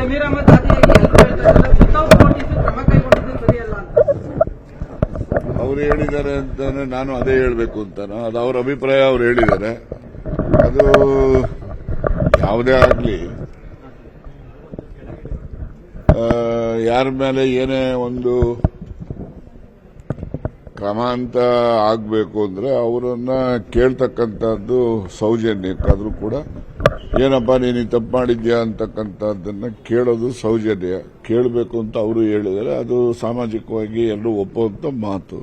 ಜಮೀರ್ ಅಹಮದ್ ಕ್ರಮ ಕೈಗೊಂಡಿದ್ದು ಸರಿಯಲ್ಲ ಅಂತ ಅವ್ರು ಹೇಳಿದ್ದಾರೆ ಅಂತಾನೆ ನಾನು ಅದೇ ಹೇಳಬೇಕು ಅಂತಾನೆ. ಅದು ಅವ್ರ ಅಭಿಪ್ರಾಯ, ಅವ್ರು ಹೇಳಿದ್ದಾರೆ. ಅದು ಯಾವುದೇ ಆಗಲಿ ಯಾರ ಮೇಲೆ ಏನೇ ಒಂದು ಕ್ರಮ ಅಂತ ಆಗಬೇಕು ಅಂದ್ರೆ ಅವರನ್ನ ಕೇಳ್ತಕ್ಕಂಥದ್ದು ಸೌಜನ್ಯಕ್ಕಾದ್ರೂ ಕೂಡ ಏನಪ್ಪ ನೀನು ತಪ್ಪು ಮಾಡಿದ್ಯಾ ಅಂತಕ್ಕಂಥದ್ದನ್ನ ಕೇಳೋದು ಸೌಜನ್ಯ. ಕೇಳಬೇಕು ಅಂತ ಅವರು ಹೇಳಿದರೆ ಅದು ಸಾಮಾಜಿಕವಾಗಿ ಎಲ್ಲರೂ ಒಪ್ಪುವಂತ ಮಾತು.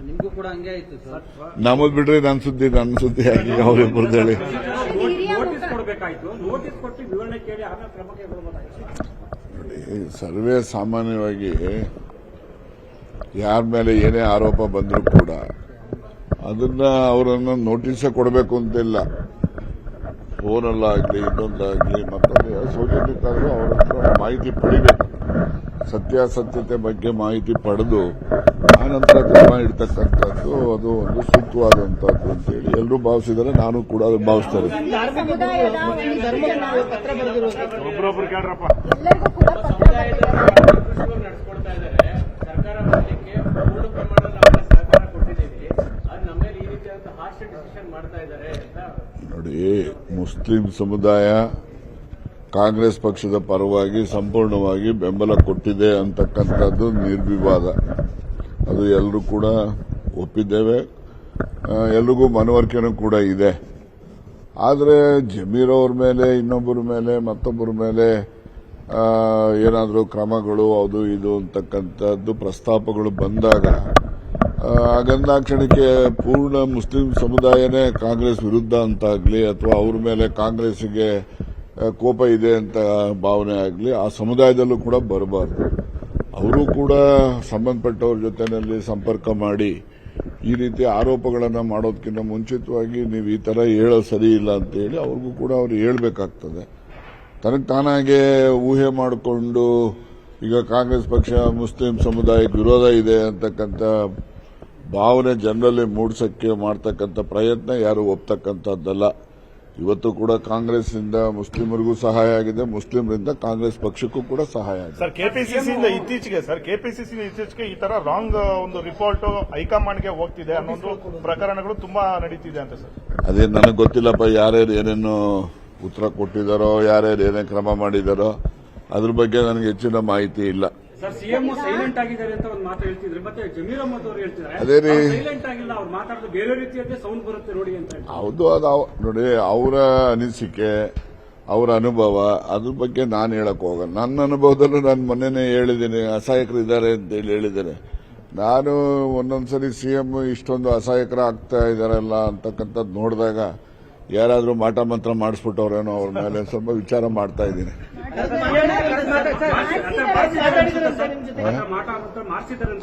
ನಿಮಗೂ ಕೂಡ ಹಂಗೆ ಆಯ್ತು ಸರ್. ನಮ್ಮದು ಬಿಡ್ರೆ ನನ್ನ ಸುದ್ದಿ ಆಗಿ ಅವರಿಬ್ಬರದ್ದು ಹೇಳಿ ಸರ್ವೇ ಸಾಮಾನ್ಯವಾಗಿ ಯಾರ ಮೇಲೆ ಏನೇ ಆರೋಪ ಬಂದರೂ ಕೂಡ ಅದನ್ನ ಅವರನ್ನು ನೋಟಿಸ್ ಕೊಡಬೇಕು ಅಂತಿಲ್ಲ. ಫೋನಲ್ಲಾಗಲಿ ಇನ್ನೊಂದಾಗಲಿ ಮತ್ತೊಂದು ಸೌಜನ್ಯಕ್ಕಾದರೂ ಅವರ ಹತ್ರ ಮಾಹಿತಿ ಪಡಿಬೇಕು. ಸತ್ಯಾಸತ್ಯತೆ ಬಗ್ಗೆ ಮಾಹಿತಿ ಪಡೆದು ಆನಂತರ ಕ್ರಮ ಇಡ್ತಕ್ಕಂಥದ್ದು ಅದು ಒಂದು ಸೂಕ್ತವಾದಂಥದ್ದು ಅಂತೇಳಿ ಎಲ್ಲರೂ ಭಾವಿಸಿದರೆ ನಾನು ಕೂಡ ಅದು ಭಾವಿಸ್ತೇನೆ. ನೋಡಿ, ಮುಸ್ಲಿಂ ಸಮುದಾಯ ಕಾಂಗ್ರೆಸ್ ಪಕ್ಷದ ಪರವಾಗಿ ಸಂಪೂರ್ಣವಾಗಿ ಬೆಂಬಲ ಕೊಟ್ಟಿದೆ ಅಂತಕ್ಕಂಥದ್ದು ನಿರ್ವಿವಾದ. ಅದು ಎಲ್ಲರೂ ಕೂಡ ಒಪ್ಪಿದ್ದೇವೆ, ಎಲ್ರಿಗೂ ಮನವರಿಕೆನೂ ಕೂಡ ಇದೆ. ಆದರೆ ಜಮೀರ್ ಅವ್ರ ಮೇಲೆ, ಇನ್ನೊಬ್ಬರ ಮೇಲೆ, ಮತ್ತೊಬ್ಬರ ಮೇಲೆ ಏನಾದರೂ ಕ್ರಮಗಳು ಅದು ಇದು ಅಂತಕ್ಕಂಥದ್ದು ಪ್ರಸ್ತಾಪಗಳು ಬಂದಾಗ ಆಗಂದಾಕ್ಷಣಕ್ಕೆ ಪೂರ್ಣ ಮುಸ್ಲಿಂ ಸಮುದಾಯನೇ ಕಾಂಗ್ರೆಸ್ ವಿರುದ್ಧ ಅಂತಾಗಲಿ ಅಥವಾ ಅವ್ರ ಮೇಲೆ ಕಾಂಗ್ರೆಸ್ಗೆ ಕೋಪ ಇದೆ ಅಂತ ಭಾವನೆ ಆಗಲಿ ಆ ಸಮುದಾಯದಲ್ಲೂ ಕೂಡ ಬರಬಾರ್ದು. ಅವರು ಕೂಡ ಸಂಬಂಧಪಟ್ಟವ್ರ ಜೊತೆಯಲ್ಲಿ ಸಂಪರ್ಕ ಮಾಡಿ ಈ ರೀತಿ ಆರೋಪಗಳನ್ನು ಮಾಡೋದಕ್ಕಿಂತ ಮುಂಚಿತವಾಗಿ ನೀವು ಈ ತರ ಹೇಳೋದು ಸರಿ ಇಲ್ಲ ಅಂತ ಹೇಳಿ ಅವ್ರಿಗೂ ಕೂಡ ಅವ್ರು ಹೇಳಬೇಕಾಗ್ತದೆ. ತನಗೆ ತಾನಾಗೆ ಊಹೆ ಮಾಡಿಕೊಂಡು ಈಗ ಕಾಂಗ್ರೆಸ್ ಪಕ್ಷ ಮುಸ್ಲಿಂ ಸಮುದಾಯಕ್ಕೆ ವಿರೋಧ ಇದೆ ಅಂತಕ್ಕಂಥ ಭಾವನೆ ಜನರಲ್ಲಿ ಮೂಡಿಸಕ್ಕೆ ಮಾಡ್ತಕ್ಕಂಥ ಪ್ರಯತ್ನ ಯಾರು ಒಪ್ತಕ್ಕಂಥದ್ದಲ್ಲ. ಇವತ್ತು ಕೂಡ ಕಾಂಗ್ರೆಸ್ನಿಂದ ಮುಸ್ಲಿಮರಿಗೂ ಸಹಾಯ ಆಗಿದೆ, ಮುಸ್ಲಿಮರಿಂದ ಕಾಂಗ್ರೆಸ್ ಪಕ್ಷಕ್ಕೂ ಕೂಡ ಸಹಾಯ ಆಗಿದೆ. ಸರ್, ಕೆಪಿಸಿಸಿಯಿಂದ ಇತ್ತೀಚೆಗೆ ಈ ತರ ರಾಂಗ್ ಒಂದು ರಿಪೋರ್ಟ್ ಹೈಕಮಾಂಡ್ಗೆ ಹೋಗ್ತಿದೆ ಅನ್ನೋದು ಪ್ರಕರಣಗಳು ತುಂಬಾ ನಡೀತಿದೆ ಅಂತ ಸರ್. ಅದೇ ನನಗೆ ಗೊತ್ತಿಲ್ಲಪ್ಪ, ಯಾರ್ಯಾರು ಏನೇನು ಉತ್ತರ ಕೊಟ್ಟಿದ್ದಾರೋ, ಯಾರ್ಯಾರು ಏನೇ ಕ್ರಮ ಮಾಡಿದಾರೋ ಅದ್ರ ಬಗ್ಗೆ ನನಗೆ ಹೆಚ್ಚಿನ ಮಾಹಿತಿ ಇಲ್ಲ. ಸರ್, ಸಿಎಂ ಸೈಲೆಂಟ್ ಆಗಿದ್ದಾರೆ ಅಂತ ಒಂದು ಮಾತು ಹೇಳ್ತಿದ್ರೆ, ಮತ್ತೆ ಜಮೀರ್ ಅಹಮದ್ ಅವರು ಹೇಳ್ತಿದ್ದಾರೆ ಅದೇ ರೀ ಸೈಲೆಂಟ್ ಆಗಿಲ್ಲ, ಅವ್ರು ಮಾತಾಡೋದು ಬೇರೆ ರೀತಿಯದ್ದೇ ಸೌಂಡ್ ಬರುತ್ತೆ ನೋಡಿ ಅಂತ. ಹೌದು, ಅದು ನೋಡಿ ಅವರ ಅನಿಸಿಕೆ, ಅವರ ಅನುಭವ, ಅದ್ರ ಬಗ್ಗೆ ನಾನು ಹೇಳಕ್ ಹೋಗಲ್ಲ. ನನ್ನ ಅನುಭವದಲ್ಲೂ ನಾನು ಮೊನ್ನೆನೇ ಹೇಳಿದ್ದೀನಿ, ಅಸಹಾಯಕರಿದ್ದಾರೆ ಅಂತ ಹೇಳಿದ್ದೇನೆ. ನಾನು ಒಂದೊಂದ್ಸರಿ ಸಿಎಂ ಇಷ್ಟೊಂದು ಅಸಹಾಯಕರ ಆಗ್ತಾ ಇದಾರಲ್ಲ ಅಂತಕ್ಕಂಥದ್ದು ನೋಡಿದಾಗ ಯಾರಾದ್ರೂ ಮಾಟ ಮಂತ್ರ ಮಾಡಿಸ್ಬಿಟ್ಟವ್ರೇನೋ ಅವ್ರ ಮೇಲೆ ಸ್ವಲ್ಪ ವಿಚಾರ ಮಾಡ್ತಾ ಇದ್ದೀನಿ.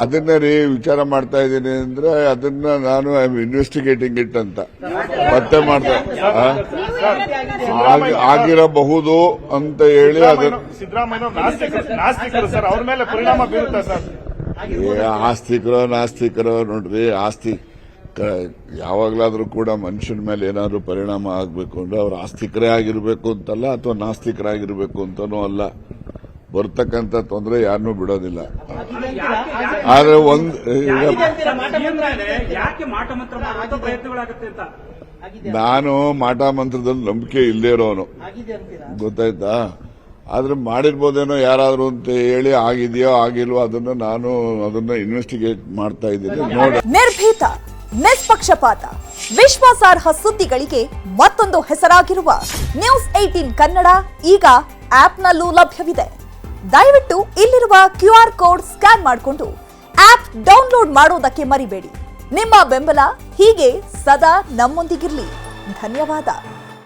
ಅದನ್ನ ವಿಚಾರ ಮಾಡ್ತಾ ಇದ್ದೀನಿ ಅಂದ್ರೆ ಅದನ್ನ ನಾನು ಐ ಆಮ್ ಇನ್ವೆಸ್ಟಿಗೇಟಿಂಗ್ ಇಟ್ ಅಂತ ಮತ್ತೆ ಮಾಡ್ತಾ ಆಗಿರಬಹುದು ಅಂತ ಹೇಳಿ ಅದನ್ನ ಆಸ್ತಿಕರೋ ನಾಸ್ತಿಕರೋ ನೋಡ್ರಿ, ಆಸ್ತಿ ಯಾವಾಗಲಾದ್ರೂ ಕೂಡ ಮನುಷ್ಯನ ಮೇಲೆ ಏನಾದ್ರೂ ಪರಿಣಾಮ ಆಗಬೇಕು ಅಂದ್ರೆ ಅವ್ರು ಆಸ್ತಿಕರೇ ಆಗಿರಬೇಕು ಅಂತಲ್ಲ, ಅಥವಾ ನಾಸ್ತಿಕರಾಗಿರ್ಬೇಕು ಅಂತನೂ ಅಲ್ಲ. ಬರ್ತಕ್ಕಂಥ ತೊಂದರೆ ಯಾರನ್ನೂ ಬಿಡೋದಿಲ್ಲ. ಆದ್ರೆ ನಾನು ಮಾಟ ಮಂತ್ರದಲ್ಲಿ ನಂಬಿಕೆ ಇಲ್ಲೇ ಇರೋನು, ಗೊತ್ತಾಯ್ತಾ. ಆದ್ರೆ ಮಾಡಿರ್ಬೋದೇನೋ ಯಾರಾದ್ರೂ ಅಂತ ಹೇಳಿ ಆಗಿದೆಯೋ ಆಗಿಲ್ವೋ ಅದನ್ನ ಇನ್ವೆಸ್ಟಿಗೇಟ್ ಮಾಡ್ತಾ ಇದ್ದೀನಿ. ನೋಡಿ, ನಿರ್ಭೀತ, ನಿಷ್ಪಕ್ಷಪಾತ, ವಿಶ್ವಾಸಾರ್ಹ ಸುದ್ದಿಗಳಿಗೆ ಮತ್ತೊಂದು ಹೆಸರಾಗಿರುವ ನ್ಯೂಸ್ 18 ಕನ್ನಡ ಈಗ ಆಪ್ನಲ್ಲೂ ಲಭ್ಯವಿದೆ. ದಯವಿಟ್ಟು ಇಲ್ಲಿರುವ QR ಕೋಡ್ ಸ್ಕ್ಯಾನ್ ಮಾಡಿಕೊಂಡು ಆಪ್ ಡೌನ್ಲೋಡ್ ಮಾಡೋದಕ್ಕೆ ಮರಿಬೇಡಿ. ನಿಮ್ಮ ಬೆಂಬಲ ಹೀಗೆ ಸದಾ ನಮ್ಮೊಂದಿಗಿರಲಿ. ಧನ್ಯವಾದ.